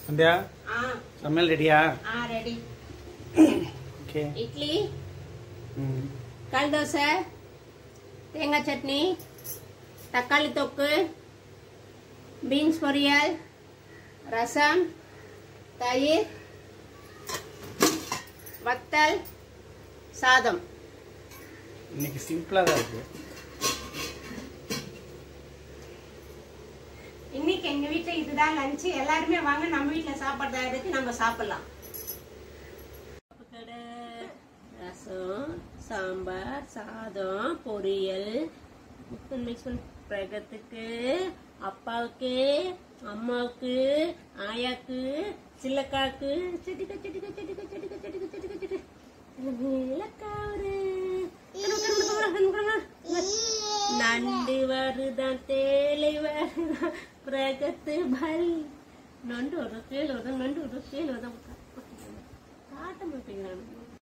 சந்தியா சமையல் ரெடியா? Ready. Okay. Idli, கல் தோசை, தேங்காய் சட்னி, தக்காளி தொக்கு, பீன்ஸ் பொரியல், ரசம், தயிர், வத்தல், சாதம். இன்னைக்கு சிம்பிளா தான் இருக்கு. இன்னைக்கு எங்க வீட்டுல இதுதான் லஞ்ச். எல்லாருமே வாங்க, நம்ம வீட்டுல சாப்பாடு இருக்கு, நம்ம சாப்பிடலாம். ரசம், சாம்பார், சாதம், பொரியல் மிக்ஸ் பண்ணி பிரகத்துக்கு, அப்பாவுக்கு, அம்மாவுக்கு, ஆயாக்கு, சில்லக்காக்கு, செடிக்க செடிக்க செடிக்க செடிக்க செடிக்க செடிக்க செடி நண்டு வருதான், தேலை வருதான், பிரகத்து பல் நண்டு ஒரு கேள் நண்டு ஒரு கேள் காட்ட மாட்டேங்கிறான்.